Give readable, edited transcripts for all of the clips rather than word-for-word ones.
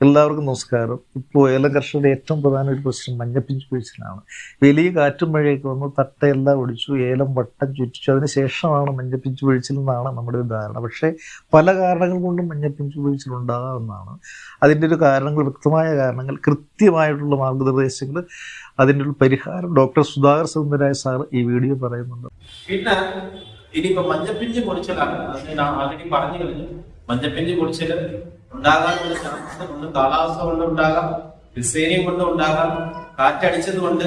എല്ലാവർക്കും നമസ്കാരം. ഇപ്പോൾ ഏലം കർഷകരുടെ ഏറ്റവും പ്രധാന ഒരു പ്രശ്നം മഞ്ഞപ്പിഞ്ച് കൊഴിച്ചിലാണ്. വലിയ കാറ്റും മഴയൊക്കെ വന്നു തട്ടയെല്ലാം ഒടിച്ചു, ഏലം വട്ടം ചുറ്റിച്ചു. അതിന് ശേഷമാണ് മഞ്ഞപ്പിഞ്ച് കൊഴിച്ചിലെന്നാണ് നമ്മുടെ ഒരു ധാരണ. പക്ഷേ പല കാരണങ്ങൾ കൊണ്ടും മഞ്ഞപ്പിഞ്ച് കൊഴിച്ചിലുണ്ടാകാമെന്നാണ്. അതിൻ്റെ ഒരു കാരണങ്ങൾ, വ്യക്തമായ കാരണങ്ങൾ, കൃത്യമായിട്ടുള്ള മാർഗനിർദ്ദേശങ്ങൾ, അതിൻ്റെ ഒരു പരിഹാരം ഡോക്ടർ സുധാകർ സുന്ദരായ സാർ ഈ വീഡിയോ പറയുന്നുണ്ട്. പിന്നെ ഇനിയിപ്പോ മഞ്ഞപ്പിഞ്ച് പൊടിച്ചലാണ്, അത് ഞാൻ ആൾറെഡി പറഞ്ഞു കഴിഞ്ഞു. മഞ്ഞപ്പിഞ്ച് പൊടിച്ചല് ഉണ്ടാകാനുള്ള ചാൻസ് ഒന്ന് കാലാവസ്ഥ കൊണ്ട് ഉണ്ടാകാം, ഡിസൈനിങ് കൊണ്ട് ഉണ്ടാകാം, കാറ്റടിച്ചത് കൊണ്ട്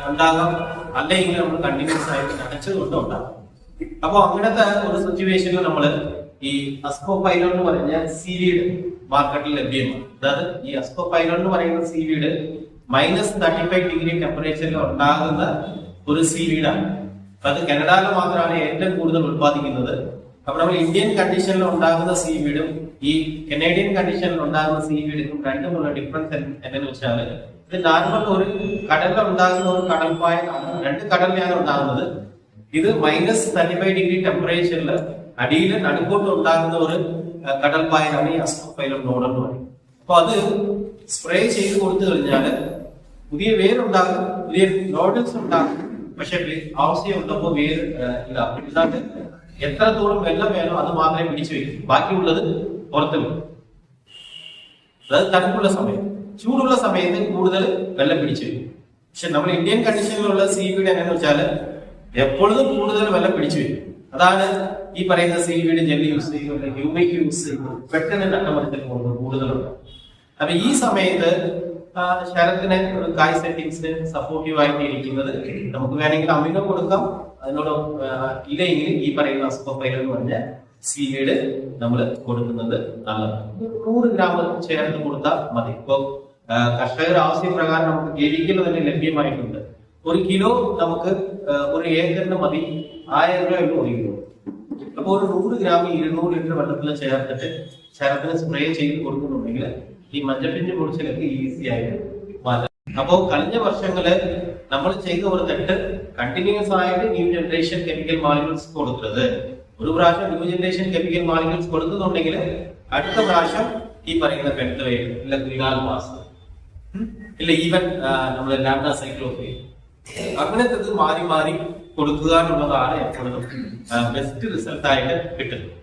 ഉണ്ടാകാം, അല്ലെങ്കിൽ നമ്മൾ കണ്ടിന്യൂസ് ആയിട്ട് നനച്ചത് കൊണ്ട് ഉണ്ടാകാം. അപ്പൊ അങ്ങനത്തെ ഒരു സിറ്റുവേഷനിൽ നമ്മള് ഈ അസ്കോപൈലോൺ എന്ന് പറഞ്ഞ സീവീഡ് മാർക്കറ്റിൽ ലഭ്യമാണ്. അതായത് ഈ അസ്കോപൈലോൺ എന്ന് പറയുന്ന സീവീഡ് -35 ടെമ്പറേച്ചറിൽ ഉണ്ടാകുന്ന ഒരു സീവീഡാണ്. അത് കാനഡയിൽ മാത്രമാണ് ഏറ്റവും കൂടുതൽ ഉത്പാദിക്കുന്നത്. അപ്പൊ നമ്മൾ ഇന്ത്യൻ കണ്ടീഷനിൽ ഉണ്ടാകുന്ന സീവീഡും ഈ കനേഡിയൻ കണ്ടീഷനിൽ ഉണ്ടാകുന്ന സീവീഡിനും രണ്ടുമുള്ള ഡിഫറൻസ് എന്തെന്ന് വെച്ചാൽ, ഇത് നോർമൽ ഒരു കടലിൽ ഉണ്ടാകുന്ന ഒരു കടൽപ്പായലാണ്, രണ്ട് കടലിലാണ് ഉണ്ടാകുന്നത്. ഇത് -35 ടെമ്പറേച്ചറിൽ അടിയിൽ നടുക്കോട്ട് ഉണ്ടാകുന്ന ഒരു കടൽപ്പായലാണ് ഈ അസ്കോപൈലോൺ നോഡ് എന്ന് പറയുന്നത്. അപ്പൊ അത് സ്പ്രേ ചെയ്ത് കൊടുത്തു കഴിഞ്ഞാൽ പുതിയ വേരുണ്ടാകും, പുതിയ നോഡൽസ് ഉണ്ടാകും. പക്ഷെ ആവശ്യമുള്ളപ്പോൾ വേര് ഇല്ലാതെ എത്രത്തോളം വെള്ളം വേണോ അത് മാത്രമേ പിടിച്ചു വയ്ക്കും, ബാക്കിയുള്ളത് പുറത്ത് വരും. അതായത് തണുപ്പുള്ള സമയം, ചൂടുള്ള സമയത്ത് കൂടുതൽ വെള്ളം പിടിച്ചു വയ്ക്കും. പക്ഷെ നമ്മൾ ഇന്ത്യൻ കണ്ടീഷനിലുള്ള സീവീഡ് എങ്ങനെയാന്ന് വെച്ചാൽ എപ്പോഴും കൂടുതൽ വെള്ളം പിടിച്ചു വയ്ക്കും. അതാണ് ഈ പറയുന്ന സീവീഡ് ജെല്ലി യൂസ് ചെയ്യുന്നത്, ഹ്യൂമിക് യൂസ് ചെയ്യുന്നത്, പെട്ടെന്ന് നട്ടമരത്തിൽ പോകുന്നത് കൂടുതലുണ്ട്. അപ്പൊ ഈ സമയത്ത് ശരത്തിന് ഒരു കായ് സെറ്റിങ്സിന് സപ്പോർട്ടീവ് ആയിട്ട് ഇരിക്കുന്നത്, നമുക്ക് വേണമെങ്കിൽ അമിനോ കൊടുക്കാം, അതിനോട് ഇല്ലെങ്കിൽ ഈ പറയുന്ന അസ്കോപൈലോൺ എന്ന് പറഞ്ഞ സീവീഡ് നമ്മൾ കൊടുക്കുന്നത് നല്ലതാണ്. 100 ഗ്രാം ചേർത്ത് കൊടുത്താൽ മതി. ഇപ്പൊ കർഷകർ ആവശ്യപ്രകാരം നമുക്ക് കെമിക്കൽ തന്നെ ലഭ്യമായിട്ടുണ്ട്. 1 കിലോ നമുക്ക് 1 ഏക്കറിന് മതി, 1000 രൂപ 1 കിലോ. അപ്പൊ ഒരു 100 ഗ്രാം 200 ലിറ്റർ വെള്ളത്തിൽ ചേർത്തിട്ട് ശരത്തിന് സ്പ്രേ ചെയ്ത് കൊടുക്കുന്നുണ്ടെങ്കിൽ ഈ മഞ്ഞപ്പിഞ്ച് പൊടിച്ചിലൊക്കെ ഈസി ആയിട്ട് മാറ്റാം. അപ്പോ കഴിഞ്ഞ വർഷങ്ങള് നമ്മൾ ചെയ്ത ഒരു തെറ്റ്, കണ്ടിന്യൂസ് ആയിട്ട് ന്യൂ ജനറേഷൻ കെമിക്കൽ മാലിക്യൂൾസ് കൊടുക്കുന്നത്. ഒരു പ്രാവശ്യം ന്യൂ ജനറേഷൻ കെമിക്കൽ മാലിക്യൂൾസ് കൊടുക്കുന്നുണ്ടെങ്കിൽ അടുത്ത പ്രാവശ്യം ഈ പറയുന്ന പെൻറ്റോയേറ്റ് ഇല്ല ഗ്ലിനാൽ മാസ് ഇല്ല ഈവൻ നമ്മൾ ലാംഡ സൈക്ലോഫെയിൻ അങ്ങനത്തെ മാറി മാറി കൊടുക്കുക എന്നുള്ളതാണ് എപ്പോഴും ബെസ്റ്റ് റിസൾട്ട് ആയിട്ട് കിട്ടുന്നത്.